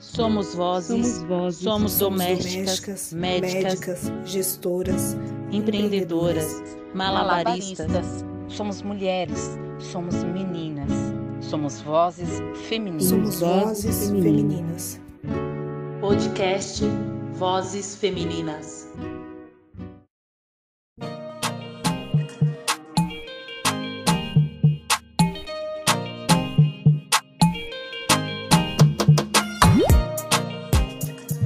Somos vozes, somos domésticas, médicas, gestoras, empreendedoras, malabaristas. Somos mulheres, somos meninas, somos vozes femininas. Somos vozes femininas. Podcast Vozes Femininas.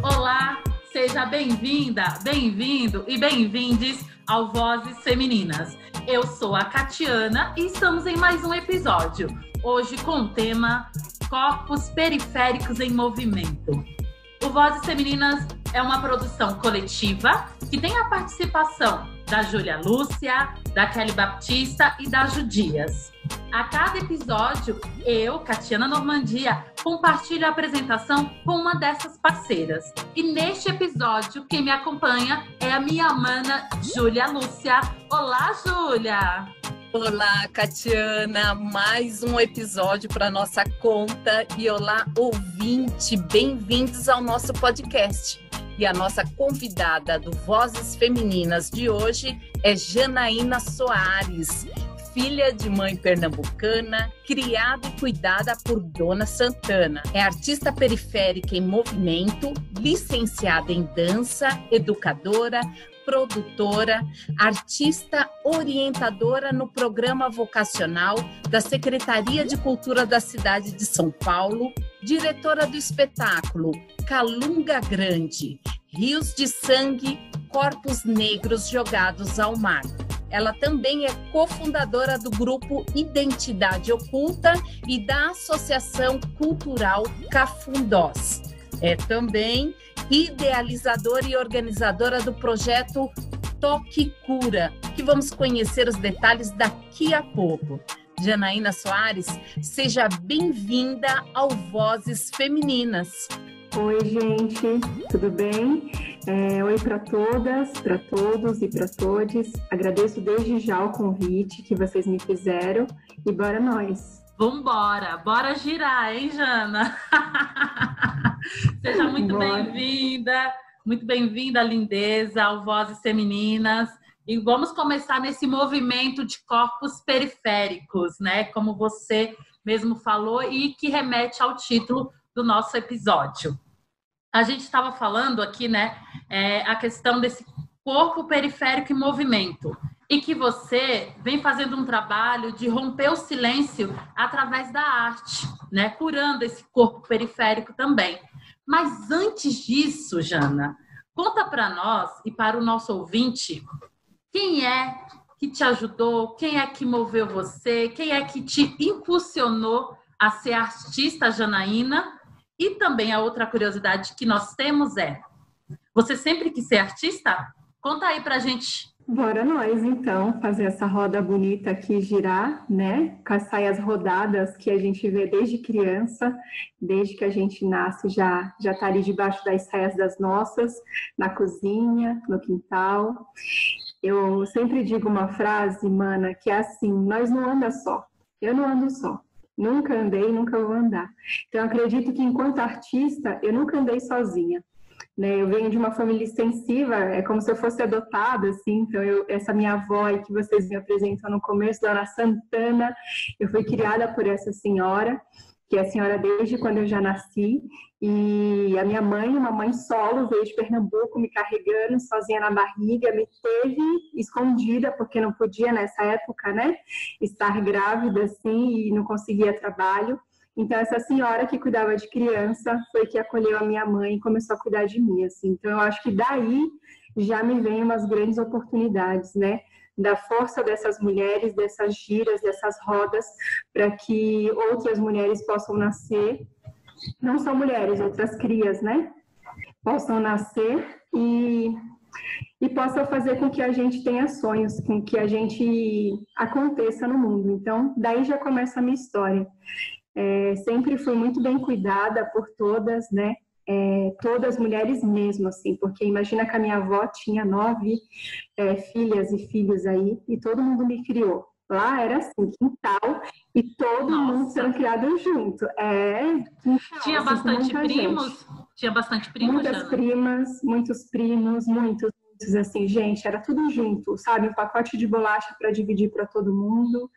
Olá, seja bem-vinda, bem-vindo e bem-vindes ao Vozes Femininas. Eu sou a Catiana e estamos em mais um episódio, hoje com o tema Corpos Periféricos em Movimento. O Vozes Femininas é uma produção coletiva que tem a participação da Júlia Lúcia, da Kelly Baptista e da Judias. A cada episódio, eu, Catiana Normandia, compartilho a apresentação com uma dessas parceiras. E neste episódio, quem me acompanha é a minha mana, Júlia Lúcia. Olá, Júlia! Olá, Catiana! Mais um episódio para nossa conta. E olá, ouvinte! Bem-vindos ao nosso podcast. E a nossa convidada do Vozes Femininas de hoje é Janaína Soares, filha de mãe pernambucana, criada e cuidada por Dona Santana. É artista periférica em movimento, licenciada em dança, educadora, produtora, artista orientadora no programa vocacional da Secretaria de Cultura da cidade de São Paulo, diretora do espetáculo Calunga Grande, Rios de Sangue, Corpos Negros Jogados ao Mar. Ela também é cofundadora do grupo Identidade Oculta e da Associação Cultural Cafundós. É também idealizadora e organizadora do projeto Toque Cura, que vamos conhecer os detalhes daqui a pouco. Janaína Soares, seja bem-vinda ao Vozes Femininas. Oi, gente, tudo bem? Oi para todas, para todos e para todes. Agradeço desde já o convite que vocês me fizeram e bora nós! Vambora, bora girar, hein, Jana? Seja muito bem-vinda, lindeza, ao Vozes Femininas. E vamos começar nesse movimento de corpos periféricos, né? Como você mesmo falou e que remete ao título do nosso episódio. A gente estava falando aqui, né, a questão desse corpo periférico em movimento e que você vem fazendo um trabalho de romper o silêncio através da arte, né, curando esse corpo periférico também. Mas antes disso, Jana, conta para nós e para o nosso ouvinte quem é que te ajudou, quem é que moveu você, quem é que te impulsionou a ser artista, Janaína. E também a outra curiosidade que nós temos é: você sempre quis ser artista? Conta aí pra gente. Bora nós, então, fazer essa roda bonita aqui girar, né? Com as saias rodadas que a gente vê desde criança, desde que a gente nasce, já tá ali debaixo das saias das nossas, na cozinha, no quintal. Eu sempre digo uma frase, mana, que é assim: nós não andamos só, eu não ando só. Nunca andei, nunca vou andar. Então, eu acredito que, enquanto artista, eu nunca andei sozinha. Né? Eu venho de uma família extensiva, é como se eu fosse adotada, assim. Então, essa minha avó aí que vocês me apresentam no começo, Dona Santana, eu fui criada por essa senhora, que é a senhora desde quando eu já nasci. E a minha mãe, uma mãe solo, veio de Pernambuco me carregando sozinha na barriga, me teve escondida, porque não podia nessa época, né, estar grávida assim e não conseguia trabalho. Então essa senhora que cuidava de criança foi que acolheu a minha mãe e começou a cuidar de mim, assim. Então eu acho que daí já me vem umas grandes oportunidades, né, da força dessas mulheres, dessas giras, dessas rodas, para que outras mulheres possam nascer. Não só mulheres, outras crias, né? Possam nascer e possam fazer com que a gente tenha sonhos, com que a gente aconteça no mundo. Então, daí já começa a minha história. Sempre fui muito bem cuidada por todas, né? Todas mulheres mesmo, assim, porque imagina que a minha avó tinha 9 filhas e filhos aí, e todo mundo me criou. Lá era assim, quintal e todo mundo sendo criado junto. Quintal, Tinha assim, bastante primos? gente. Tinha bastante primos, Muitas Jana? primas, muitos primos, muitos, assim, gente, era tudo junto, sabe? Um pacote de bolacha para dividir para todo mundo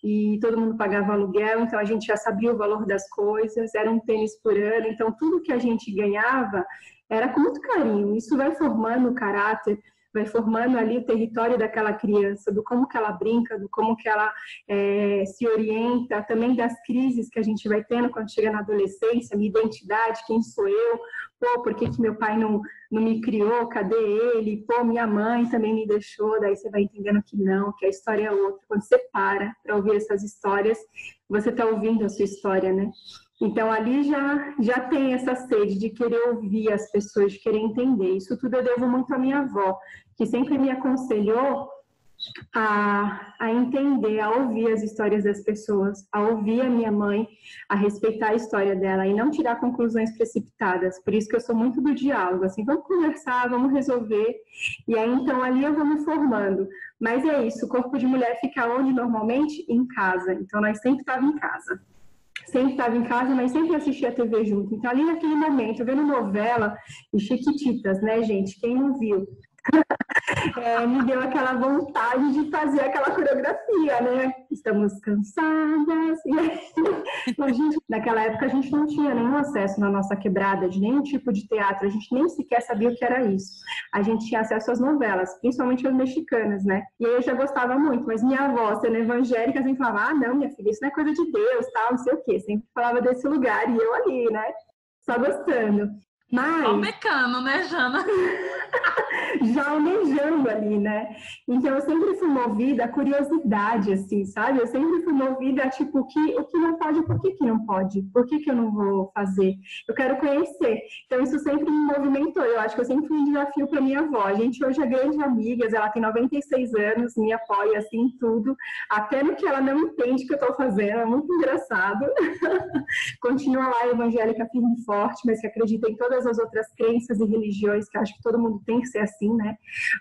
e todo mundo pagava aluguel, então a gente já sabia o valor das coisas, era um tênis por ano, então tudo que a gente ganhava era com muito carinho. Isso vai formando o caráter, vai formando ali o território daquela criança, do como que ela brinca, do como que ela se orienta, também das crises que a gente vai tendo quando chega na adolescência, minha identidade, quem sou eu, pô, por que meu pai não me criou, cadê ele, pô, minha mãe também me deixou, daí você vai entendendo que não, que a história é outra. Quando você para ouvir essas histórias, você está ouvindo a sua história, né? Então, ali já tem essa sede de querer ouvir as pessoas, de querer entender. Isso tudo eu devo muito à minha avó, que sempre me aconselhou a entender, a ouvir as histórias das pessoas, a ouvir a minha mãe, a respeitar a história dela e não tirar conclusões precipitadas. Por isso que eu sou muito do diálogo, assim, vamos conversar, vamos resolver. E aí, então, ali eu vou me formando. Mas é isso, o corpo de mulher fica onde normalmente? Em casa. Então, nós sempre estávamos em casa. Sempre estava em casa, mas sempre assistia a TV junto. Então, ali naquele momento, vendo novela e Chiquititas, né, gente? Quem não viu? Me deu aquela vontade de fazer aquela coreografia, né? Estamos cansadas. Naquela época, a gente não tinha nenhum acesso na nossa quebrada de nenhum tipo de teatro. A gente nem sequer sabia o que era isso. A gente tinha acesso às novelas, principalmente as mexicanas, né? E aí eu já gostava muito, mas minha avó, sendo evangélica, sempre falava, ah, não, minha filha, isso não é coisa de Deus, tal, não sei o quê. Sempre falava desse lugar e eu ali, né? Só gostando. Mas... Só mecano, né, Jana? Já almejando ali, né? Então, eu sempre fui movida a curiosidade, assim, sabe? Eu sempre fui movida a, tipo, o que não pode, por que não pode? Por que eu não vou fazer? Eu quero conhecer. Então, isso sempre me movimentou. Eu acho que eu sempre fui um desafio para minha avó. A gente hoje é grande amigas, ela tem 96 anos, me apoia, assim, em tudo. Até no que ela não entende que eu estou fazendo. É muito engraçado. Continua lá evangélica firme e forte, mas que acredita em todas as outras crenças e religiões, que acho que todo mundo tem que ser assim, né?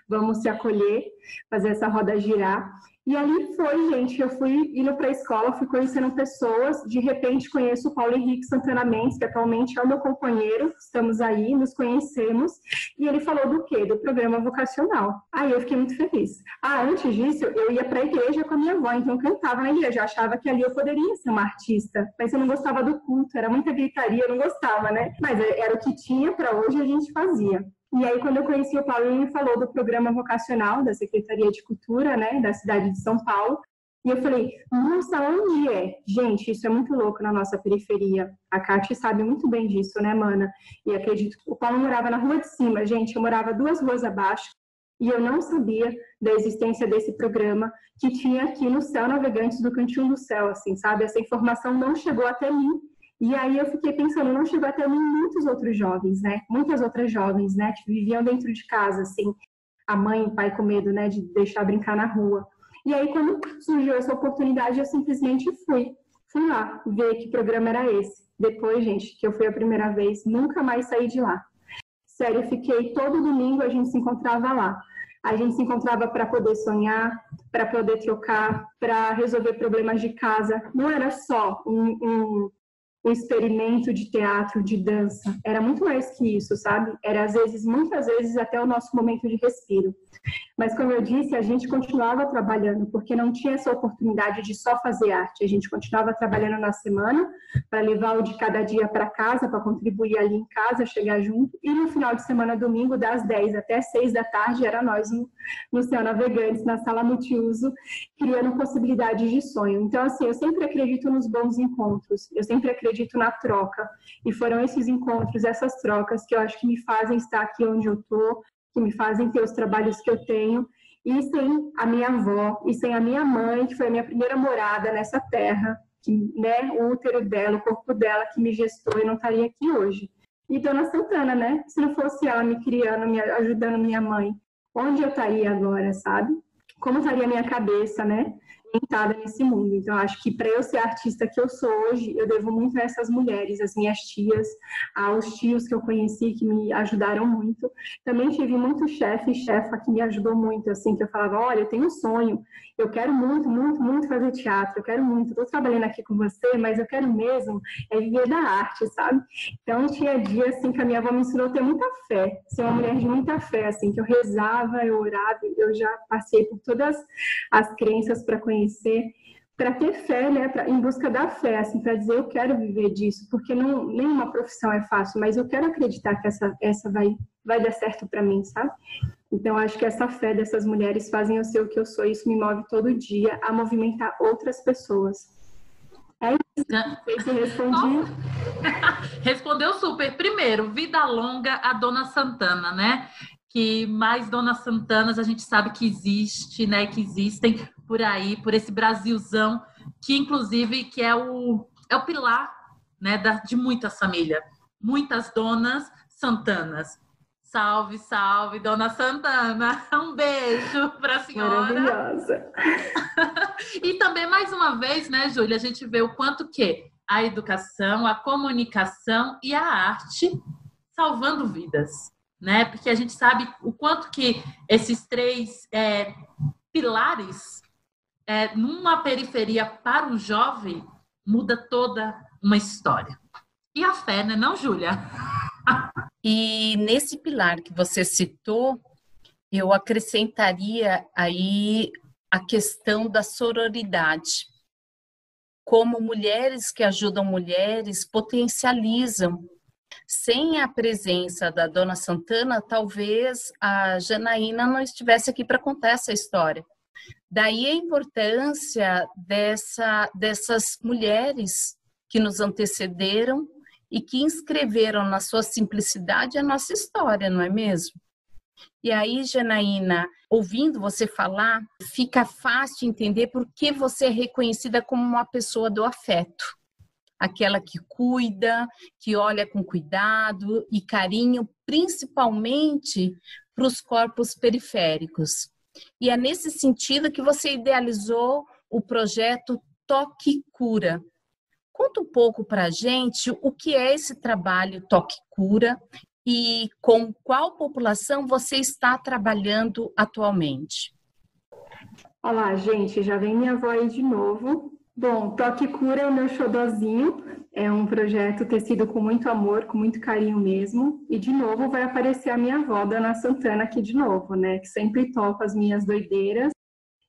Vamos se acolher, fazer essa roda girar. E ali foi, gente, eu fui indo para a escola, fui conhecendo pessoas, de repente conheço o Paulo Henrique Santana Mendes, que atualmente é o meu companheiro, estamos aí, nos conhecemos, e ele falou do quê? Do programa vocacional. Aí eu fiquei muito feliz. Antes disso, eu ia para a igreja com a minha avó, então eu cantava na igreja, eu achava que ali eu poderia ser uma artista, mas eu não gostava do culto, era muita gritaria, eu não gostava, né? Mas era o que tinha para hoje, a gente fazia. E aí, quando eu conheci o Paulo, ele me falou do programa vocacional da Secretaria de Cultura, né, da cidade de São Paulo. E eu falei, nossa, onde é? Gente, isso é muito louco na nossa periferia. A Kátia sabe muito bem disso, né, mana? E acredito que o Paulo morava na rua de cima, gente. Eu morava 2 ruas abaixo e eu não sabia da existência desse programa que tinha aqui no Céu Navegantes do Cantinho do Céu, assim, sabe? Essa informação não chegou até mim. E aí eu fiquei pensando, não chegou até mim muitos outros jovens, né? Muitas outras jovens, né? Que viviam dentro de casa, assim. A mãe e o pai com medo, né? De deixar brincar na rua. E aí, quando surgiu essa oportunidade, eu simplesmente fui lá ver que programa era esse. Depois, gente, que eu fui a primeira vez, nunca mais saí de lá. Sério, eu fiquei todo domingo, a gente se encontrava lá. A gente se encontrava para poder sonhar, para poder trocar, para resolver problemas de casa. Não era só um experimento de teatro, de dança. Era muito mais que isso, sabe? Era, às vezes, muitas vezes, até o nosso momento de respiro. Mas, como eu disse, a gente continuava trabalhando, porque não tinha essa oportunidade de só fazer arte. A gente continuava trabalhando na semana para levar o de cada dia para casa, para contribuir ali em casa, chegar junto. E no final de semana, domingo, das 10 até 6 da tarde, era nós no Céu Navegantes, na sala multiuso, criando possibilidades de sonho. Então, assim, eu sempre acredito nos bons encontros. Eu sempre acredito na troca. E foram esses encontros, essas trocas, que eu acho que me fazem estar aqui onde eu estou, que me fazem ter os trabalhos que eu tenho, e sem a minha avó, e sem a minha mãe, que foi a minha primeira morada nessa terra, que, né, o útero dela, o corpo dela, que me gestou e não estaria aqui hoje. E Dona Santana, né, se não fosse ela me criando, me ajudando minha mãe, onde eu estaria agora, sabe? Como estaria a minha cabeça, né? Orientada nesse mundo. Então, acho que para eu ser a artista que eu sou hoje, eu devo muito a essas mulheres, as minhas tias, aos tios que eu conheci, que me ajudaram muito. Também tive muito chefe e chefa que me ajudou muito, assim, que eu falava, olha, eu tenho um sonho, eu quero muito, muito, muito fazer teatro, eu quero muito, estou trabalhando aqui com você, mas eu quero mesmo viver da arte, sabe? Então, tinha dia, assim, que a minha avó me ensinou a ter muita fé, ser uma mulher de muita fé, assim, que eu rezava, eu orava, eu já passei por todas as crenças para conhecer, para ter fé, né, em busca da fé, assim, para dizer eu quero viver disso, porque nenhuma profissão é fácil, mas eu quero acreditar que essa vai dar certo para mim, sabe? Então, acho que essa fé dessas mulheres fazem eu ser o que eu sou, e isso me move todo dia a movimentar outras pessoas. É isso, não sei se respondi. Respondeu super. Primeiro, vida longa a Dona Santana, né? Que mais Dona Santanas a gente sabe que existe, né? Que existem por aí, por esse Brasilzão, que inclusive que é o pilar, né, de muitas famílias. Muitas Donas Santanas. Salve, salve, Dona Santana. Um beijo para a senhora. Maravilhosa. E também, mais uma vez, né, Júlia, a gente vê o quanto que a educação, a comunicação e a arte salvando vidas, né? Porque a gente sabe o quanto que esses três pilares, numa periferia para um jovem, muda toda uma história. E a fé, né, não, Júlia? E nesse pilar que você citou, eu acrescentaria aí a questão da sororidade. Como mulheres que ajudam mulheres potencializam. Sem a presença da Dona Santana, talvez a Janaína não estivesse aqui para contar essa história. Daí a importância dessas mulheres que nos antecederam e que inscreveram na sua simplicidade a nossa história, não é mesmo? E aí, Janaína, ouvindo você falar, fica fácil entender por que você é reconhecida como uma pessoa do afeto. Aquela que cuida, que olha com cuidado e carinho, principalmente para os corpos periféricos. E é nesse sentido que você idealizou o projeto Toque Cura. Conta um pouco para a gente o que é esse trabalho Toque Cura e com qual população você está trabalhando atualmente. Olá, gente, já vem minha avó aí de novo. Bom, Toque Cura é o meu xodozinho, é um projeto tecido com muito amor, com muito carinho mesmo, e de novo vai aparecer a minha avó, Dona Santana, aqui de novo, né, que sempre topa as minhas doideiras.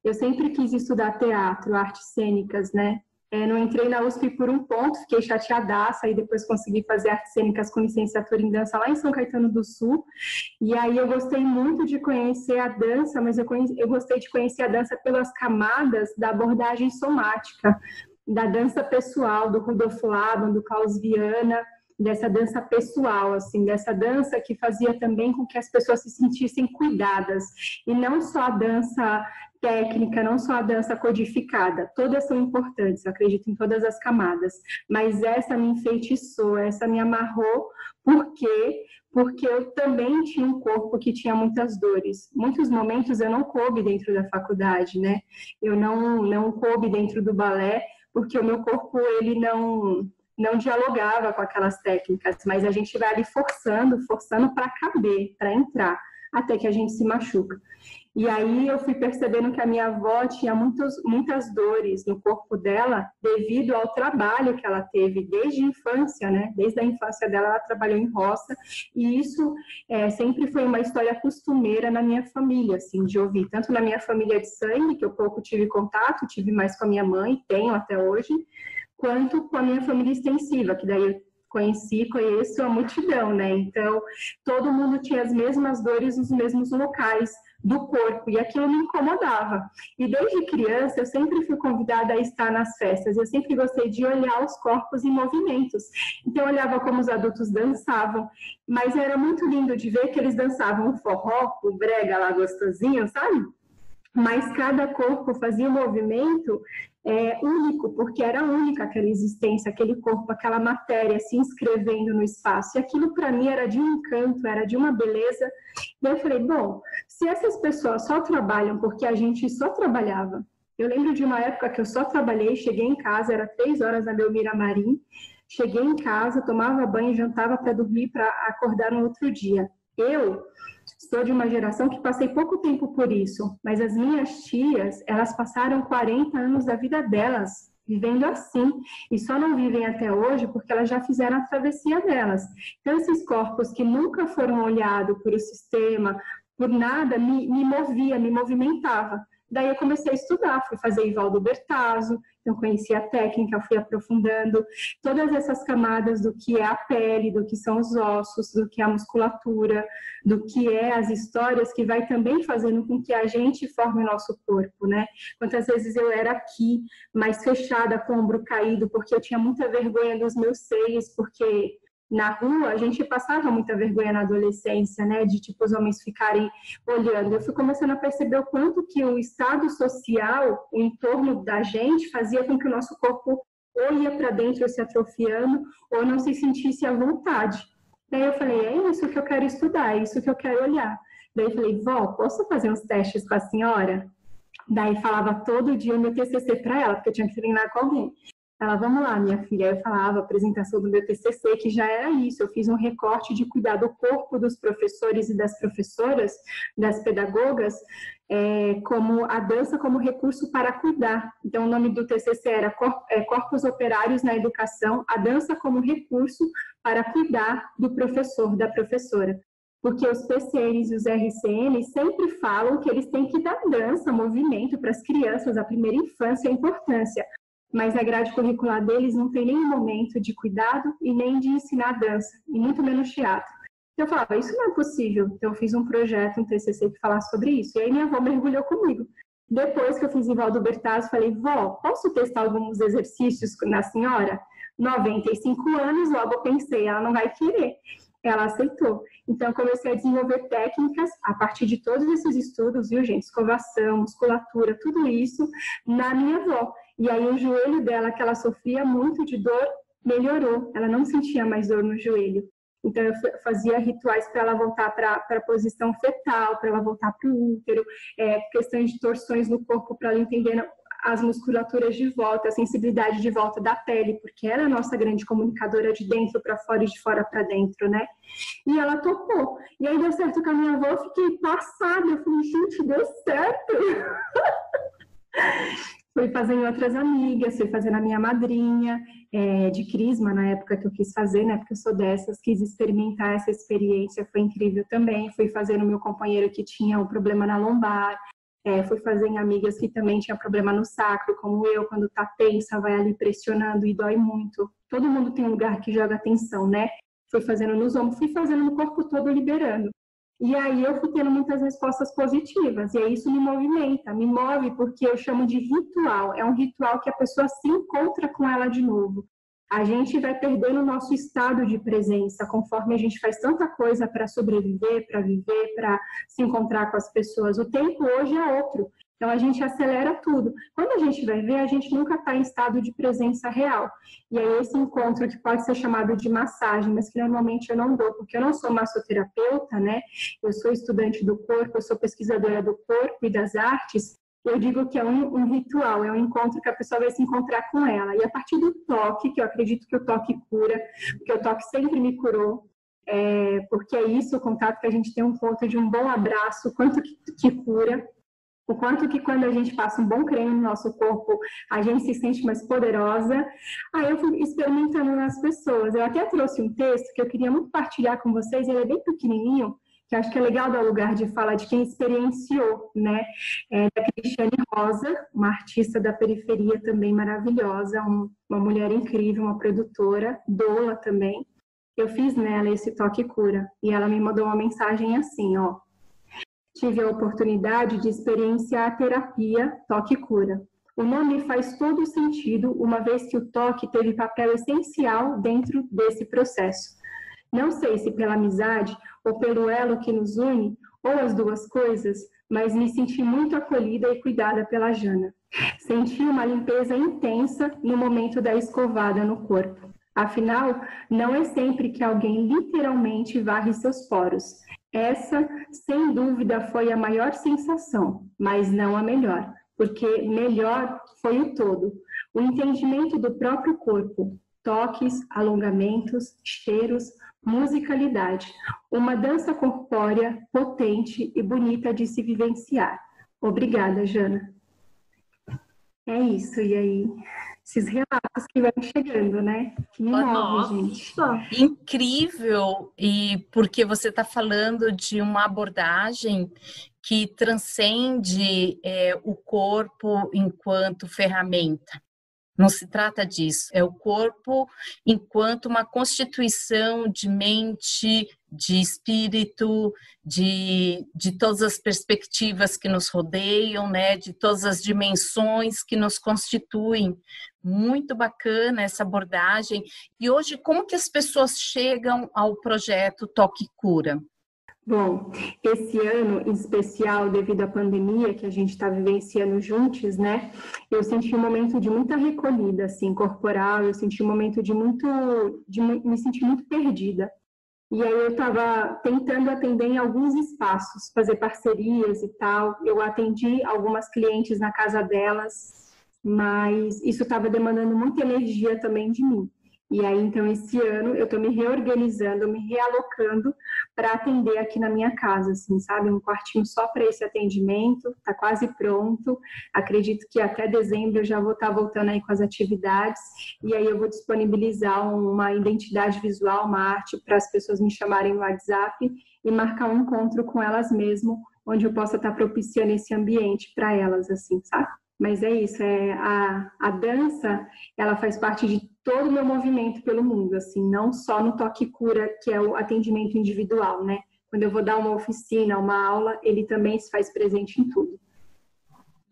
Eu sempre quis estudar teatro, artes cênicas, né, não entrei na USP por um ponto, fiquei chateadaça, e depois consegui fazer artes cênicas com licenciatura em dança lá em São Caetano do Sul, e aí eu gostei muito de conhecer a dança, mas eu gostei de conhecer a dança pelas camadas da abordagem somática, da dança pessoal, do Rudolf Laban, do Klaus Viana, dessa dança pessoal, assim, dessa dança que fazia também com que as pessoas se sentissem cuidadas, e não só a dança técnica, não só a dança codificada, todas são importantes, eu acredito em todas as camadas, mas essa me enfeitiçou, essa me amarrou, por quê? Porque eu também tinha um corpo que tinha muitas dores. Muitos momentos eu não coube dentro da faculdade, né? Eu não coube dentro do balé, porque o meu corpo, ele não dialogava com aquelas técnicas, mas a gente vai ali forçando para caber, para entrar, até que a gente se machuca. E aí eu fui percebendo que a minha avó tinha muitas dores no corpo dela devido ao trabalho que ela teve desde a infância, né? Desde a infância dela, ela trabalhou em roça, e isso sempre foi uma história costumeira na minha família, assim, de ouvir, tanto na minha família de sangue, que eu pouco tive contato, tive mais com a minha mãe, tenho até hoje, quanto com a minha família extensiva, que daí eu conheço a multidão, né? Então, todo mundo tinha as mesmas dores nos mesmos locais do corpo, e aquilo me incomodava. E desde criança, eu sempre fui convidada a estar nas festas, eu sempre gostei de olhar os corpos em movimentos. Então, eu olhava como os adultos dançavam, mas era muito lindo de ver que eles dançavam o forró, o brega lá gostosinho, sabe? Mas cada corpo fazia um movimento único, porque era única aquela existência, aquele corpo, aquela matéria se inscrevendo no espaço. E aquilo para mim era de um encanto, era de uma beleza. E eu falei, bom, se essas pessoas só trabalham porque a gente só trabalhava. Eu lembro de uma época que eu só trabalhei, cheguei em casa, era 3 horas na Belmira Marim, cheguei em casa, tomava banho, jantava para dormir, para acordar no outro dia. Eu sou de uma geração que passei pouco tempo por isso, mas as minhas tias, elas passaram 40 anos da vida delas vivendo assim, e só não vivem até hoje porque elas já fizeram a travessia delas. Então, esses corpos que nunca foram olhados por o sistema, por nada, me movia, me movimentava. Daí eu comecei a estudar, fui fazer Ivaldo Bertazzo, então conheci a técnica, fui aprofundando todas essas camadas do que é a pele, do que são os ossos, do que é a musculatura, do que é as histórias que vai também fazendo com que a gente forme o nosso corpo, né? Quantas vezes eu era aqui, mais fechada, com o ombro caído, porque eu tinha muita vergonha dos meus seios, porque na rua, a gente passava muita vergonha na adolescência, né? De, tipo, os homens ficarem olhando. Eu fui começando a perceber o quanto que o estado social, o entorno da gente, fazia com que o nosso corpo ou ia para dentro se atrofiando, ou não se sentisse à vontade. Daí eu falei, é isso que eu quero estudar, é isso que eu quero olhar. Daí eu falei, vó, posso fazer uns testes com a senhora? Daí falava todo dia o meu TCC para ela, porque eu tinha que treinar com alguém. Ela, vamos lá, minha filha. Eu falava a apresentação do meu TCC, que já era isso. Eu fiz um recorte de cuidar do corpo dos professores e das professoras, das pedagogas, como a dança como recurso para cuidar. Então, o nome do TCC era Corpos Operários na Educação, a dança como recurso para cuidar do professor, da professora. Porque os PCNs e os RCNs sempre falam que eles têm que dar dança, movimento para as crianças, a primeira infância, a importância. Mas a grade curricular deles não tem nenhum momento de cuidado e nem de ensinar dança, e muito menos teatro. Então eu falava, isso não é possível. Então eu fiz um projeto, um TCC que falasse sobre isso. E aí minha avó mergulhou comigo. Depois que eu fiz Ivaldo Bertazzo, falei, vó, posso testar alguns exercícios na senhora? 95 anos, logo pensei, ela não vai querer. Ela aceitou. Então, eu comecei a desenvolver técnicas a partir de todos esses estudos, viu, gente? Escovação, musculatura, tudo isso na minha avó. E aí, o joelho dela, que ela sofria muito de dor, melhorou. Ela não sentia mais dor no joelho. Então, eu fazia rituais para ela voltar para a posição fetal, para ela voltar para o útero, questões de torções no corpo, para ela entender as musculaturas de volta, a sensibilidade de volta da pele, porque ela é a nossa grande comunicadora de dentro para fora e de fora para dentro, né? E ela topou. E aí deu certo com a minha avó, eu fiquei passada, eu falei, gente, deu certo! Fui fazer em outras amigas, fui fazer na minha madrinha, de crisma, na época que eu quis fazer, né? Porque eu sou dessas, quis experimentar essa experiência, foi incrível também. Fui fazer no meu companheiro que tinha um problema na lombar, fui fazer em amigas que também tinham problema no sacro, como eu, quando tá tensa, vai ali pressionando e dói muito. Todo mundo tem um lugar que joga tensão, né? Fui fazendo nos ombros, fui fazendo no corpo todo, liberando. E aí eu fui tendo muitas respostas positivas, e aí isso me movimenta, me move, porque eu chamo de ritual. É um ritual que a pessoa se encontra com ela de novo. A gente vai perdendo o nosso estado de presença conforme a gente faz tanta coisa para sobreviver, para viver, para se encontrar com as pessoas. O tempo hoje é outro, então a gente acelera tudo. Quando a gente vai ver, a gente nunca está em estado de presença real. E aí esse encontro que pode ser chamado de massagem, mas que normalmente eu não dou, porque eu não sou massoterapeuta, né? Eu sou estudante do corpo, eu sou pesquisadora do corpo e das artes. Eu digo que é um ritual, é um encontro que a pessoa vai se encontrar com ela. E a partir do toque, que eu acredito que o toque cura, porque o toque sempre me curou, porque é isso, o contato que a gente tem um ponto de um bom abraço, o quanto que cura, o quanto que quando a gente passa um bom creme no nosso corpo, a gente se sente mais poderosa. Aí eu fui experimentando nas pessoas. Eu até trouxe um texto que eu queria muito partilhar com vocês, ele é bem pequenininho, que acho que é legal dar lugar de fala de quem experienciou, né? Da Cristiane Rosa, uma artista da periferia também maravilhosa, uma mulher incrível, uma produtora, doula também. Eu fiz nela esse toque cura, e ela me mandou uma mensagem assim, ó. Tive a oportunidade de experienciar a terapia toque cura. O nome faz todo sentido, uma vez que o toque teve papel essencial dentro desse processo. Não sei se pela amizade ou pelo elo que nos une, ou as duas coisas, mas me senti muito acolhida e cuidada pela Jana. Senti uma limpeza intensa no momento da escovada no corpo. Afinal, não é sempre que alguém literalmente varre seus poros. Essa, sem dúvida, foi a maior sensação, mas não a melhor, porque melhor foi o todo. O entendimento do próprio corpo, toques, alongamentos, cheiros, musicalidade, uma dança corpórea potente e bonita de se vivenciar. Obrigada, Jana. É isso, e aí? Esses relatos que vão chegando, né? Que me movem, gente. Incrível! E porque você está falando de uma abordagem que transcende o corpo enquanto ferramenta. Não se trata disso. É o corpo enquanto uma constituição de mente, de espírito, de todas as perspectivas que nos rodeiam, né? De todas as dimensões que nos constituem. Muito bacana essa abordagem. E hoje, como que as pessoas chegam ao projeto Toque Cura? Bom, esse ano em especial, devido à pandemia que a gente está vivenciando juntos, né? Eu senti um momento de muita recolhida, assim, corporal. Eu senti um momento me sentir muito perdida. E aí eu estava tentando atender em alguns espaços, fazer parcerias e tal. Eu atendi algumas clientes na casa delas, mas isso estava demandando muita energia também de mim. E aí, então, esse ano eu estou me reorganizando, me realocando para atender aqui na minha casa, assim, sabe? Um quartinho só para esse atendimento, está quase pronto. Acredito que até dezembro eu já vou estar voltando aí com as atividades. E aí eu vou disponibilizar uma identidade visual, uma arte, para as pessoas me chamarem no WhatsApp e marcar um encontro com elas mesmo, onde eu possa estar propiciando esse ambiente para elas, assim, sabe? Mas é isso, a dança, ela faz parte de todo o meu movimento pelo mundo, assim, não só no Toque Cura, que é o atendimento individual, né? Quando eu vou dar uma oficina, uma aula, ele também se faz presente em tudo.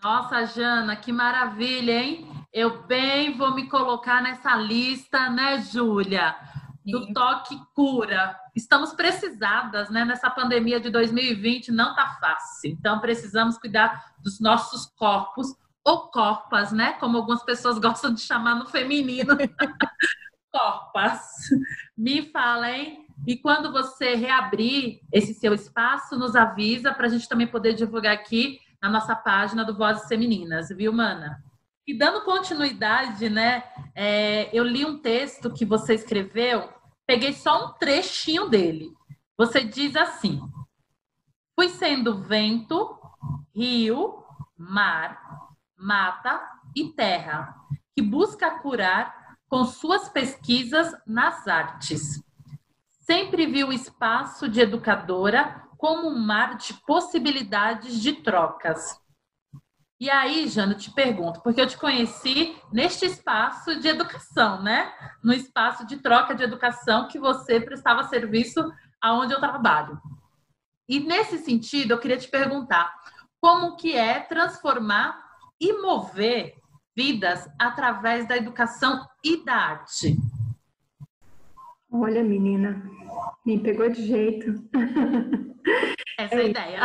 Nossa, Jana, que maravilha, hein? Eu bem vou me colocar nessa lista, né, Júlia? Do Toque Cura. Estamos precisadas, né? Nessa pandemia de 2020 não tá fácil. Então, precisamos cuidar dos nossos corpos, ou corpas, né? Como algumas pessoas gostam de chamar no feminino. Corpas. Me fala, hein? E quando você reabrir esse seu espaço, nos avisa para a gente também poder divulgar aqui na nossa página do Vozes Femininas, viu, mana? E dando continuidade, né? Eu li um texto que você escreveu, peguei só um trechinho dele. Você diz assim: fui sendo vento, rio, mar, mata e terra, que busca curar com suas pesquisas nas artes. Sempre vi o espaço de educadora como um mar de possibilidades de trocas. E aí, Jana, eu te pergunto, porque eu te conheci neste espaço de educação, né? No espaço de troca de educação que você prestava serviço aonde eu trabalho. E nesse sentido, eu queria te perguntar, como que é transformar e mover vidas através da educação e da arte? Olha, menina, me pegou de jeito. Essa é a ideia.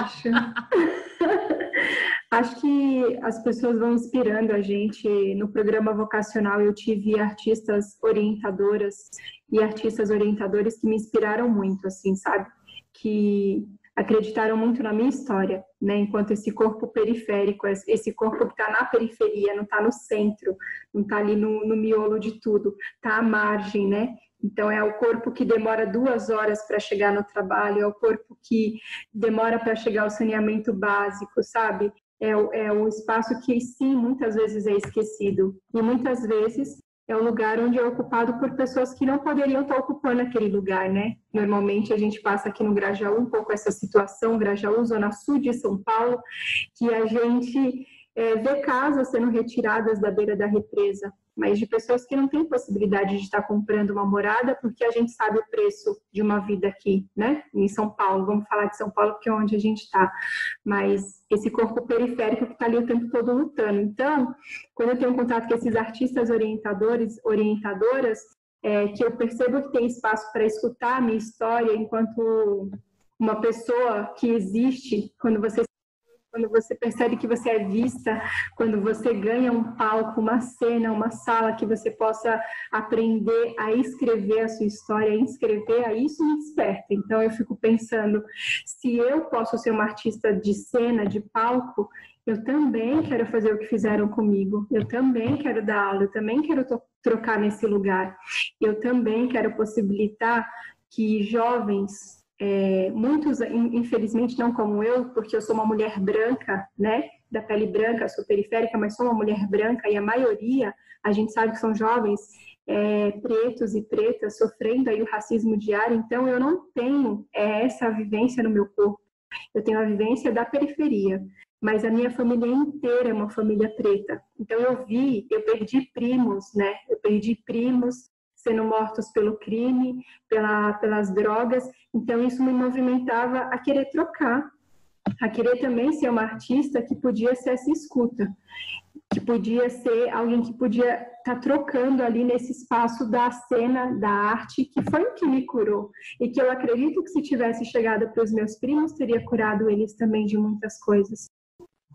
Acho que as pessoas vão inspirando a gente. No programa vocacional eu tive artistas orientadoras e artistas orientadores que me inspiraram muito, assim, sabe? Que acreditaram muito na minha história, né? Enquanto esse corpo periférico, esse corpo que está na periferia, não está no centro, não está ali no miolo de tudo, está à margem, né? Então, é o corpo que demora 2 horas para chegar no trabalho, é o corpo que demora para chegar ao saneamento básico, sabe? É o espaço que, sim, muitas vezes é esquecido. E muitas vezes é o lugar onde é ocupado por pessoas que não poderiam estar ocupando aquele lugar, né? Normalmente a gente passa aqui no Grajaú um pouco essa situação, Grajaú, zona sul de São Paulo, que a gente vê casas sendo retiradas da beira da represa, mas de pessoas que não têm possibilidade de estar comprando uma morada, porque a gente sabe o preço de uma vida aqui, né? Em São Paulo, vamos falar de São Paulo, porque é onde a gente está. Mas esse corpo periférico que está ali o tempo todo lutando. Então, quando eu tenho contato com esses artistas orientadores, orientadoras, que eu percebo que tem espaço para escutar a minha história enquanto uma pessoa que existe, quando você percebe que você é vista, quando você ganha um palco, uma cena, uma sala que você possa aprender a escrever a sua história, a escrever, aí isso me desperta. Então eu fico pensando, se eu posso ser uma artista de cena, de palco, eu também quero fazer o que fizeram comigo, eu também quero dar aula, eu também quero trocar nesse lugar, eu também quero possibilitar que jovens, muitos, infelizmente, não como eu, porque eu sou uma mulher branca, né, da pele branca, sou periférica, mas sou uma mulher branca, e a maioria, a gente sabe que são jovens pretos e pretas sofrendo aí o racismo diário, então eu não tenho essa vivência no meu corpo, eu tenho a vivência da periferia, mas a minha família inteira é uma família preta, então eu perdi primos, né, sendo mortos pelo crime, pelas drogas, então isso me movimentava a querer trocar, a querer também ser uma artista que podia ser essa escuta, que podia ser alguém que podia estar trocando ali nesse espaço da cena, da arte, que foi o que me curou, e que eu acredito que se tivesse chegado para os meus primos, teria curado eles também de muitas coisas.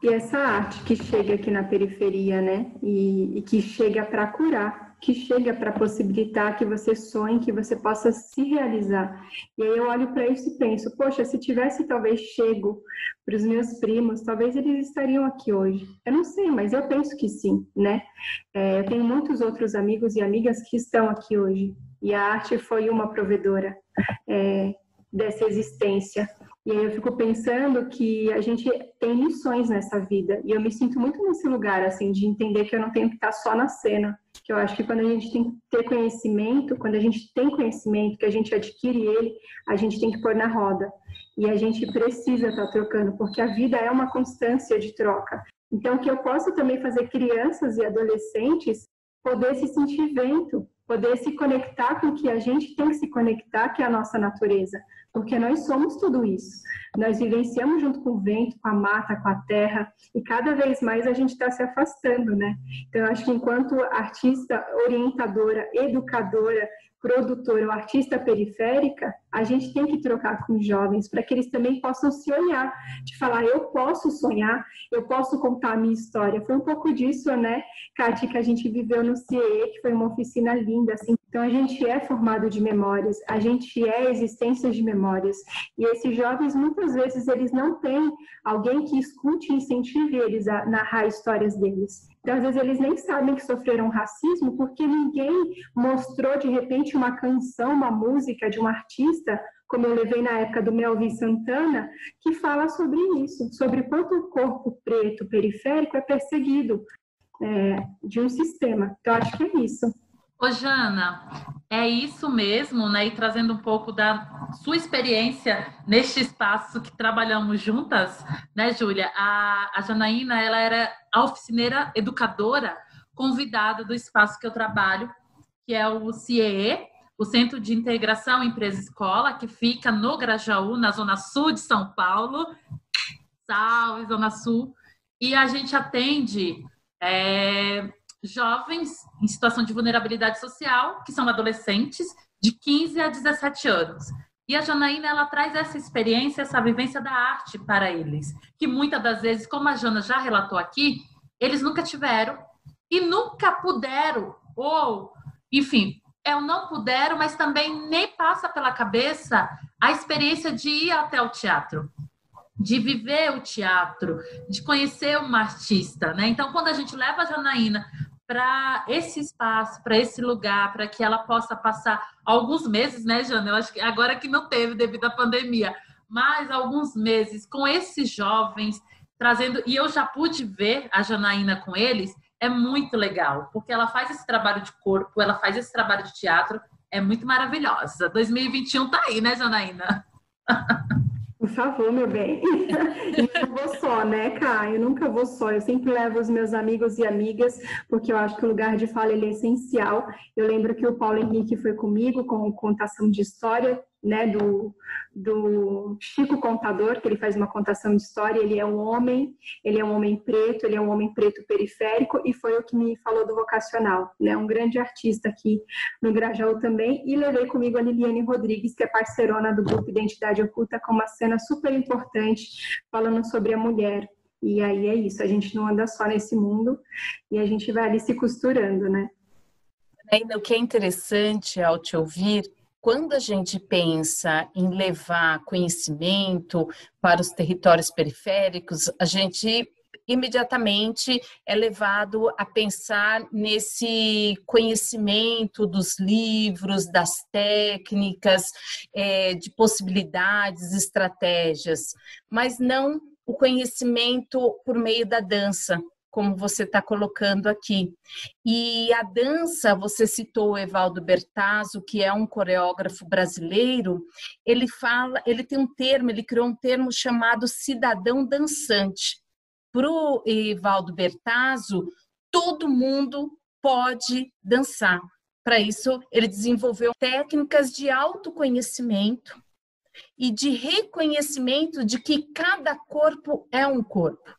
E essa arte que chega aqui na periferia, né, e que chega para curar, que chega para possibilitar que você sonhe, que você possa se realizar. E aí eu olho para isso e penso, poxa, se tivesse talvez chego para os meus primos, talvez eles estariam aqui hoje. Eu não sei, mas eu penso que sim, né? Eu tenho muitos outros amigos e amigas que estão aqui hoje. E a arte foi uma provedora dessa existência. E aí eu fico pensando que a gente tem missões nessa vida. E eu me sinto muito nesse lugar, assim, de entender que eu não tenho que estar só na cena. Que eu acho que quando a gente tem que ter conhecimento, quando a gente tem conhecimento, que a gente adquire ele, a gente tem que pôr na roda. E a gente precisa estar trocando, porque a vida é uma constância de troca. Então, que eu possa também fazer crianças e adolescentes poder se sentir vento, poder se conectar com o que a gente tem que se conectar, que é a nossa natureza. Porque nós somos tudo isso. Nós vivenciamos junto com o vento, com a mata, com a terra, e cada vez mais a gente está se afastando, né? Então, eu acho que enquanto artista, orientadora, educadora, produtora ou artista periférica, a gente tem que trocar com os jovens para que eles também possam se olhar, de falar, eu posso sonhar, eu posso contar a minha história. Foi um pouco disso, né, Kátia, que a gente viveu no CIE, que foi uma oficina linda, assim. Então, a gente é formado de memórias, a gente é existência de memórias. E esses jovens, muitas vezes, eles não têm alguém que escute e incentive eles a narrar histórias deles. Então, às vezes, eles nem sabem que sofreram racismo porque ninguém mostrou, de repente, uma canção, uma música de um artista, como eu levei na época do Melvin Santana, que fala sobre isso, sobre quanto o corpo preto periférico é perseguido de um sistema. Então, acho que é isso. Ô, Jana, é isso mesmo, né? E trazendo um pouco da sua experiência neste espaço que trabalhamos juntas, né, Júlia? A Janaína, ela era a oficineira educadora convidada do espaço que eu trabalho, que é o CIEE, o Centro de Integração Empresa-Escola, que fica no Grajaú, na Zona Sul de São Paulo. Salve, Zona Sul! E a gente atende jovens em situação de vulnerabilidade social, que são adolescentes, de 15 a 17 anos. E a Janaína, ela traz essa experiência, essa vivência da arte para eles, que muitas das vezes, como a Jana já relatou aqui, eles nunca tiveram e nunca puderam, ou, enfim, não puderam, mas também nem passa pela cabeça a experiência de ir até o teatro, de viver o teatro, de conhecer uma artista, né? Então, quando a gente leva a Janaína para esse espaço, para esse lugar, para que ela possa passar alguns meses, né, Jana? Eu acho que agora que não teve devido à pandemia, mas alguns meses com esses jovens, trazendo, e eu já pude ver a Janaína com eles, é muito legal, porque ela faz esse trabalho de corpo, ela faz esse trabalho de teatro, é muito maravilhosa. 2021 tá aí, né, Janaína? Por favor, meu bem. Eu não vou só, né, Cá? Eu nunca vou só. Eu sempre levo os meus amigos e amigas, porque eu acho que o lugar de fala ele é essencial. Eu lembro que o Paulo Henrique foi comigo com contação de história, né, do Chico Contador, que ele faz uma contação de história. Ele é um homem preto, ele é um homem preto periférico, e foi o que me falou do vocacional, né? Um grande artista aqui no Grajaú também. E levei comigo a Liliane Rodrigues, que é parceirona do grupo Identidade Oculta, com uma cena super importante falando sobre a mulher. E aí é isso, a gente não anda só nesse mundo e a gente vai ali se costurando, né? O que é interessante ao te ouvir, quando a gente pensa em levar conhecimento para os territórios periféricos, a gente imediatamente é levado a pensar nesse conhecimento dos livros, das técnicas, de possibilidades, estratégias, mas não o conhecimento por meio da dança, como você está colocando aqui. E a dança, você citou o Evaldo Bertazzo, que é um coreógrafo brasileiro, ele criou um termo chamado cidadão dançante. Para o Evaldo Bertazzo, todo mundo pode dançar. Para isso, ele desenvolveu técnicas de autoconhecimento e de reconhecimento de que cada corpo é um corpo.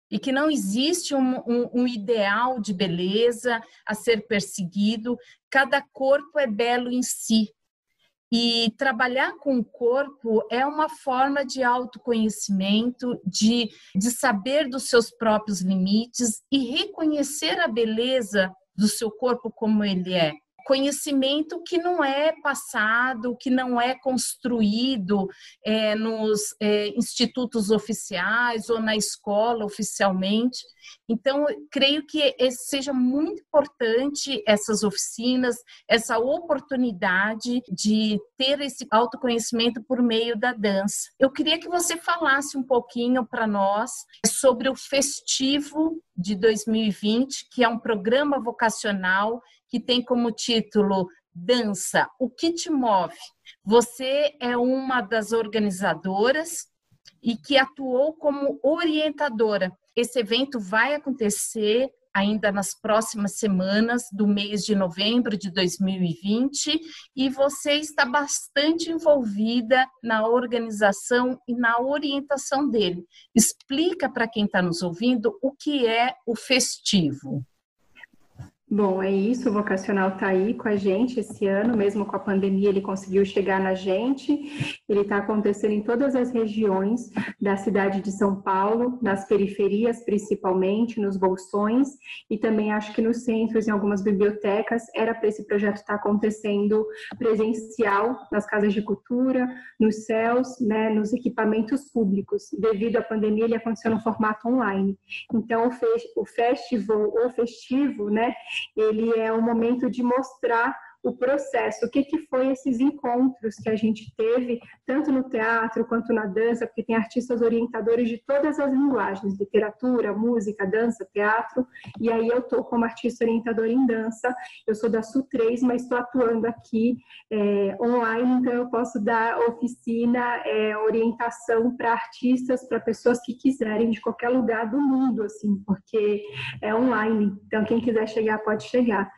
E que não existe um ideal de beleza a ser perseguido, cada corpo é belo em si. E trabalhar com o corpo é uma forma de autoconhecimento, de saber dos seus próprios limites e reconhecer a beleza do seu corpo como ele é. Conhecimento que não é passado, que não é construído nos institutos oficiais ou na escola oficialmente. Então, creio que seja muito importante essas oficinas, essa oportunidade de ter esse autoconhecimento por meio da dança. Eu queria que você falasse um pouquinho para nós sobre o Festivo de 2020, que é um programa vocacional que tem como título Dança, o que te move? Você é uma das organizadoras e que atuou como orientadora. Esse evento vai acontecer ainda nas próximas semanas do mês de novembro de 2020 e você está bastante envolvida na organização e na orientação dele. Explica para quem está nos ouvindo o que é o Festivo. Bom, é isso, o Vocacional está aí com a gente esse ano, mesmo com a pandemia ele conseguiu chegar na gente, ele está acontecendo em todas as regiões da cidade de São Paulo, nas periferias principalmente, nos bolsões e também acho que nos centros, em algumas bibliotecas, era para esse projeto estar acontecendo presencial, nas casas de cultura, nos céus, né, nos equipamentos públicos. Devido à pandemia ele aconteceu no formato online. Então o festivo, né, ele é um momento de mostrar o processo, o que foi esses encontros que a gente teve, tanto no teatro quanto na dança, porque tem artistas orientadores de todas as linguagens, literatura, música, dança, teatro, e aí eu estou como artista orientadora em dança, eu sou da SU3, mas estou atuando aqui online, então eu posso dar oficina, orientação para artistas, para pessoas que quiserem, de qualquer lugar do mundo, assim, porque é online, então quem quiser chegar pode chegar.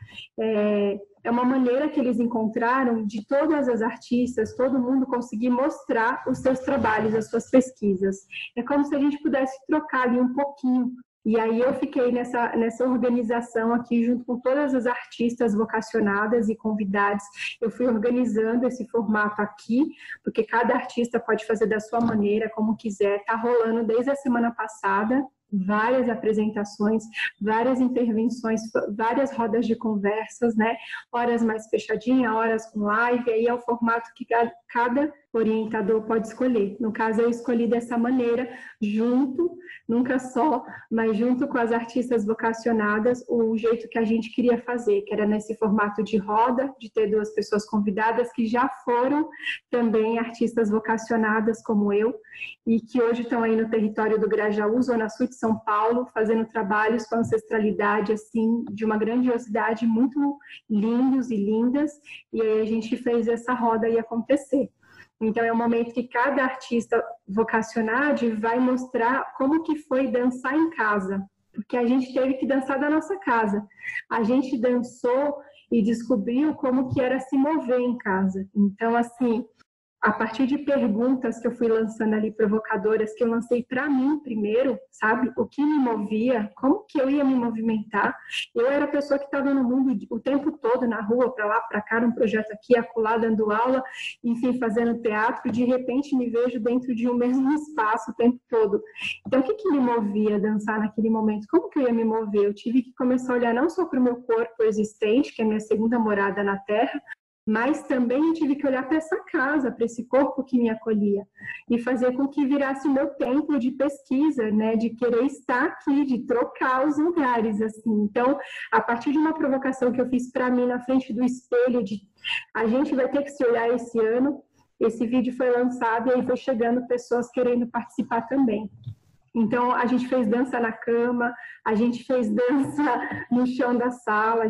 É uma maneira que eles encontraram de todas as artistas, todo mundo conseguir mostrar os seus trabalhos, as suas pesquisas. É como se a gente pudesse trocar ali um pouquinho. E aí eu fiquei nessa organização aqui, junto com todas as artistas vocacionadas e convidados. Eu fui organizando esse formato aqui, porque cada artista pode fazer da sua maneira, como quiser. Está rolando desde a semana passada. Várias apresentações, várias intervenções, várias rodas de conversas, né? Horas mais fechadinha, horas com live, aí é o formato que cada orientador pode escolher. No caso, eu escolhi dessa maneira, junto, nunca só, mas junto com as artistas vocacionadas, o jeito que a gente queria fazer, que era nesse formato de roda, de ter duas pessoas convidadas que já foram também artistas vocacionadas como eu, e que hoje estão aí no território do Grajaú, Zona Sul de São Paulo, fazendo trabalhos com ancestralidade, assim, de uma grandiosidade muito lindos e lindas, e aí a gente fez essa roda aí acontecer. Então, é um momento que cada artista vocacionado vai mostrar como que foi dançar em casa, porque a gente teve que dançar da nossa casa. A gente dançou e descobriu como que era se mover em casa. Então, assim, a partir de perguntas que eu fui lançando ali, provocadoras, que eu lancei para mim primeiro, sabe? O que me movia, como que eu ia me movimentar. Eu era a pessoa que estava no mundo o tempo todo, na rua, para lá, para cá, num projeto aqui, acolá, dando aula, enfim, fazendo teatro. De repente, me vejo dentro de um mesmo espaço o tempo todo. Então, o que me movia a dançar naquele momento? Como que eu ia me mover? Eu tive que começar a olhar não só para o meu corpo existente, que é a minha segunda morada na Terra, mas também eu tive que olhar para essa casa, para esse corpo que me acolhia, e fazer com que virasse o meu templo de pesquisa, né, de querer estar aqui, de trocar os lugares, assim. Então, a partir de uma provocação que eu fiz para mim na frente do espelho, de a gente vai ter que se olhar esse ano, esse vídeo foi lançado e aí foi chegando pessoas querendo participar também. Então, a gente fez dança na cama, a gente fez dança no chão da sala,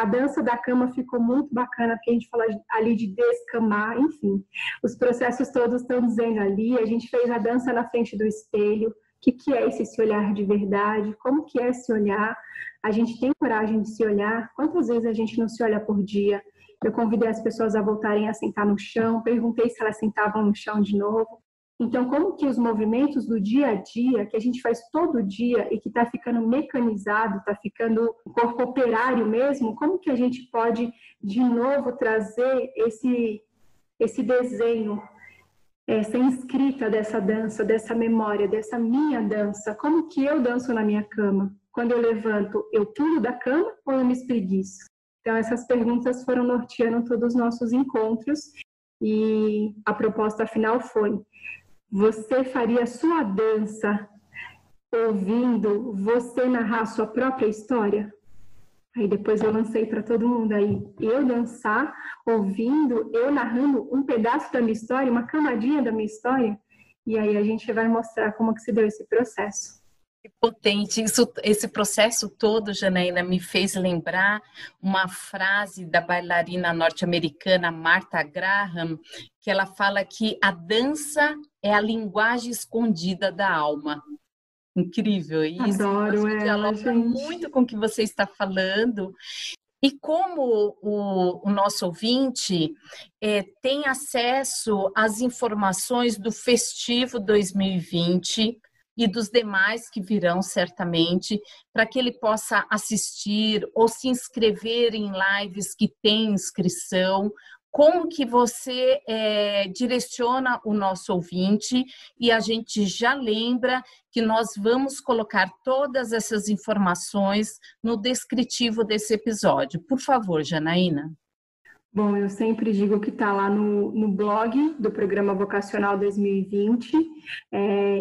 a dança da cama ficou muito bacana, porque a gente fala ali de descamar, enfim. Os processos todos estão dizendo ali, a gente fez a dança na frente do espelho, o que é esse se olhar de verdade, como que é se olhar, a gente tem coragem de se olhar, quantas vezes a gente não se olha por dia? Eu convidei as pessoas a voltarem a sentar no chão, perguntei se elas sentavam no chão de novo. Então, como que os movimentos do dia a dia, que a gente faz todo dia e que está ficando mecanizado, está ficando corpo operário mesmo, como que a gente pode, de novo, trazer esse desenho, essa inscrita dessa dança, dessa memória, dessa minha dança? Como que eu danço na minha cama? Quando eu levanto, eu pulo da cama ou eu me espreguiço? Então, essas perguntas foram norteando todos os nossos encontros e a proposta final foi: você faria sua dança ouvindo você narrar a sua própria história? Aí depois eu lancei para todo mundo aí, eu dançar, ouvindo, eu narrando um pedaço da minha história, uma camadinha da minha história, e aí a gente vai mostrar como que se deu esse processo. Que potente. Esse processo todo, Janaína, me fez lembrar uma frase da bailarina norte-americana Martha Graham, que ela fala que a dança é a linguagem escondida da alma. Incrível isso. Adoro ela, dialoga gente. muito com o que você está falando. E como o nosso ouvinte tem acesso às informações do Festivo 2020 e dos demais que virão certamente, para que ele possa assistir ou se inscrever em lives que têm inscrição, como que você direciona o nosso ouvinte? E a gente já lembra que nós vamos colocar todas essas informações no descritivo desse episódio. Por favor, Janaína. Bom, eu sempre digo que está lá no blog do Programa Vocacional 2020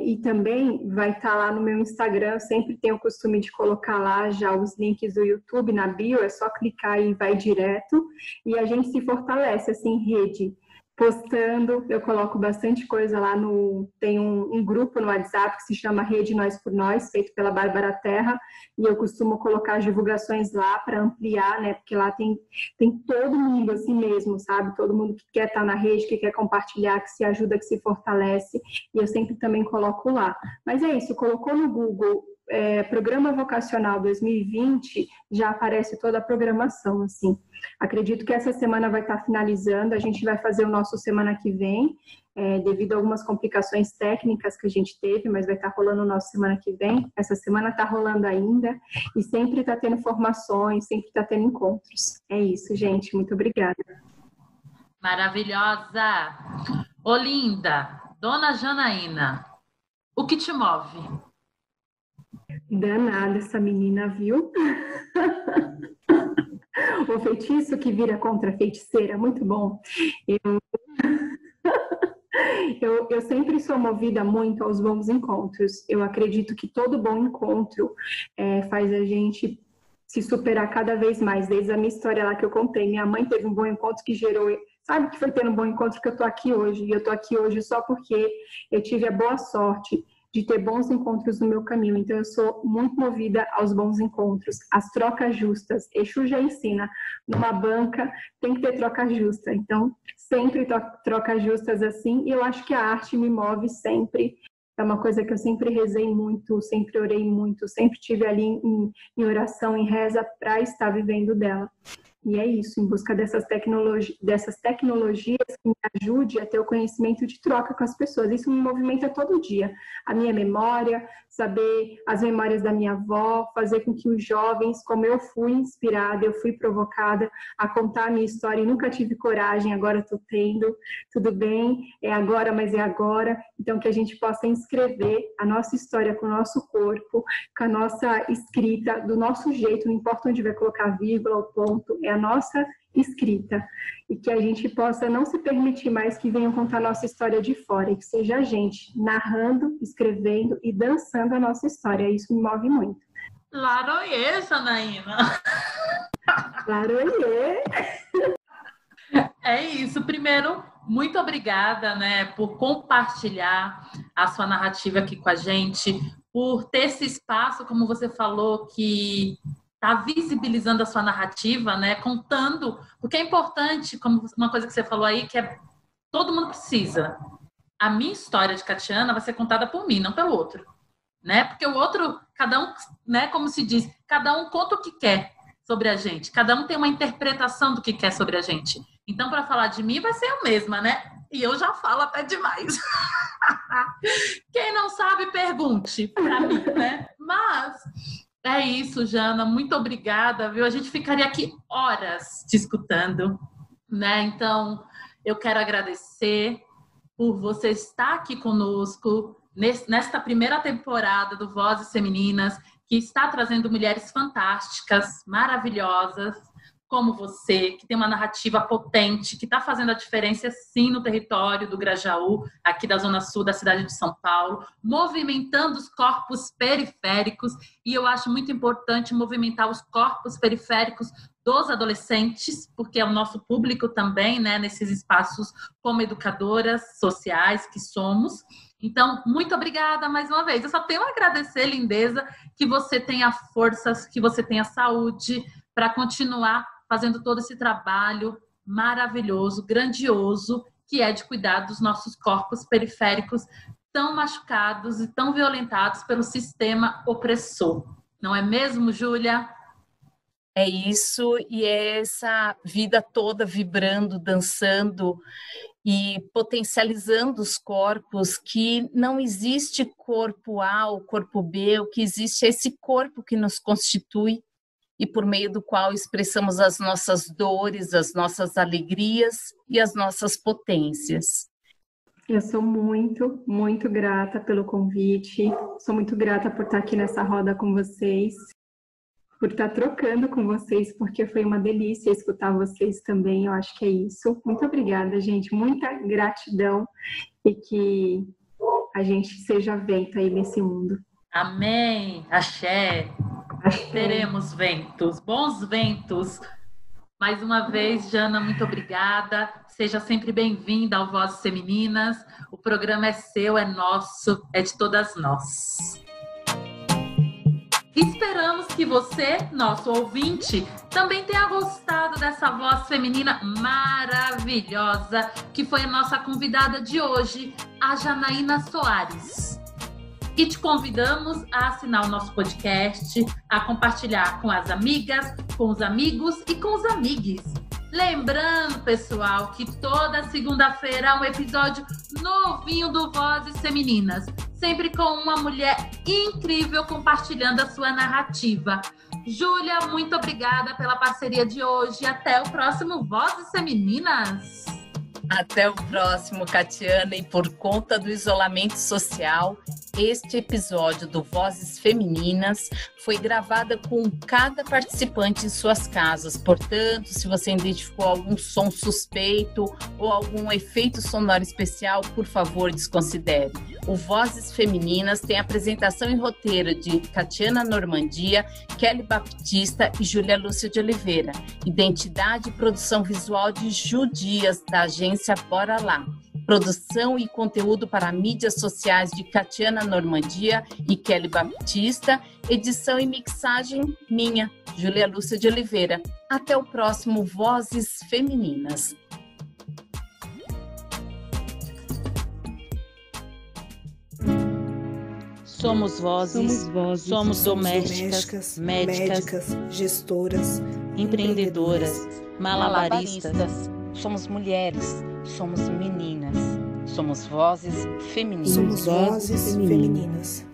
e também vai estar lá no meu Instagram. Eu sempre tenho o costume de colocar lá já os links do YouTube na bio, é só clicar e vai direto. E a gente se fortalece assim em rede, postando. Eu coloco bastante coisa lá tem um grupo no WhatsApp que se chama Rede Nós por Nós, feito pela Bárbara Terra, e eu costumo colocar as divulgações lá para ampliar, né? Porque lá tem todo mundo assim mesmo, sabe? Todo mundo que quer estar na rede, que quer compartilhar, que se ajuda, que se fortalece, e eu sempre também coloco lá. Mas é isso, colocou no Google Programa Vocacional 2020, já aparece toda a programação, assim. Acredito que essa semana vai estar finalizando, a gente vai fazer o nosso semana que vem, devido a algumas complicações técnicas que a gente teve, mas vai estar rolando o nosso semana que vem. Essa semana está rolando ainda, e sempre está tendo formações, sempre está tendo encontros. É isso, gente, muito obrigada. Maravilhosa! Olinda, Dona Janaína, o que te move? Danada essa menina, viu? O feitiço que vira contra a feiticeira, muito bom. Eu sempre sou movida muito aos bons encontros. Eu acredito que todo bom encontro faz a gente se superar cada vez mais. Desde a minha história lá que eu contei, minha mãe teve um bom encontro que gerou... Sabe que foi tendo um bom encontro que eu tô aqui hoje? E eu tô aqui hoje só porque eu tive a boa sorte de ter bons encontros no meu caminho. Então, eu sou muito movida aos bons encontros, às trocas justas. Exu já ensina, numa banca tem que ter troca justa. Então, sempre trocas justas assim, e eu acho que a arte me move sempre. É uma coisa que eu sempre rezei muito, sempre orei muito, sempre tive ali em oração, em reza, para estar vivendo dela. E é isso, em busca dessas tecnologias que me ajude a ter o conhecimento de troca com as pessoas. Isso me movimenta todo dia. A minha memória, saber as memórias da minha avó, fazer com que os jovens, como eu fui inspirada, eu fui provocada a contar a minha história e nunca tive coragem, agora estou tendo, tudo bem, é agora, mas é agora. Então, que a gente possa inscrever a nossa história com o nosso corpo, com a nossa escrita, do nosso jeito, não importa onde vai colocar vírgula ou ponto, é a nossa escrita, e que a gente possa não se permitir mais que venham contar nossa história de fora, e que seja a gente narrando, escrevendo e dançando a nossa história. Isso me move muito. Laroie, Janaína! Laroie! É isso. Primeiro, muito obrigada, né, por compartilhar a sua narrativa aqui com a gente, por ter esse espaço, como você falou, que está visibilizando a sua narrativa, né, contando, porque é importante, como uma coisa que você falou aí, que é todo mundo precisa. A minha história de Catiana vai ser contada por mim, não pelo outro, né? Porque o outro, cada um, né, como se diz, cada um conta o que quer sobre a gente, cada um tem uma interpretação do que quer sobre a gente. Então, para falar de mim, vai ser eu mesma, né? E eu já falo até demais. Quem não sabe, pergunte para mim, né? Mas é isso, Jana. Muito obrigada, viu? A gente ficaria aqui horas te escutando, né? Então, eu quero agradecer por você estar aqui conosco nesta primeira temporada do Vozes Femininas, que está trazendo mulheres fantásticas, maravilhosas, como você, que tem uma narrativa potente, que está fazendo a diferença, sim, no território do Grajaú, aqui da Zona Sul da cidade de São Paulo, movimentando os corpos periféricos, e eu acho muito importante movimentar os corpos periféricos dos adolescentes, porque é o nosso público também, né, nesses espaços como educadoras sociais que somos. Então, muito obrigada mais uma vez. Eu só tenho a agradecer, lindeza, que você tenha forças, que você tenha saúde para continuar fazendo todo esse trabalho maravilhoso, grandioso, que é de cuidar dos nossos corpos periféricos tão machucados e tão violentados pelo sistema opressor. Não é mesmo, Júlia? É isso, e é essa vida toda vibrando, dançando e potencializando os corpos, que não existe corpo A ou corpo B, o que existe é esse corpo que nos constitui e por meio do qual expressamos as nossas dores, as nossas alegrias e as nossas potências. Eu sou muito, muito grata pelo convite, sou muito grata por estar aqui nessa roda com vocês, por estar trocando com vocês, porque foi uma delícia escutar vocês também, eu acho que é isso. Muito obrigada, gente, muita gratidão e que a gente seja vento aí nesse mundo. Amém, axé. Teremos ventos, bons ventos. Mais uma vez, Jana, muito obrigada. Seja sempre bem-vinda ao Vozes Femininas. O programa é seu, é nosso, é de todas nós. Esperamos que você, nosso ouvinte, também tenha gostado dessa voz feminina maravilhosa, que foi a nossa convidada de hoje, a Janaína Soares. E te convidamos a assinar o nosso podcast, a compartilhar com as amigas, com os amigos e com os amigues. Lembrando, pessoal, que toda segunda-feira há um episódio novinho do Vozes Femininas, sempre com uma mulher incrível compartilhando a sua narrativa. Júlia, muito obrigada pela parceria de hoje. Até o próximo Vozes Femininas. Até o próximo, Catiana, e por conta do isolamento social, este episódio do Vozes Femininas foi gravado com cada participante em suas casas. Portanto, se você identificou algum som suspeito ou algum efeito sonoro especial, por favor, desconsidere. O Vozes Femininas tem apresentação e roteiro de Catiana Normandia, Kelly Baptista e Júlia Lúcia de Oliveira. Identidade e produção visual de Ju Dias, da agência Bora Lá. Produção e conteúdo para mídias sociais de Catiana Normandia e Kelly Baptista. Edição e mixagem minha, Júlia Lúcia de Oliveira. Até o próximo Vozes Femininas. Somos vozes, somos domésticas, médicas, gestoras, empreendedoras, malabaristas. Somos mulheres, somos meninas, somos vozes femininas. Somos vozes femininas.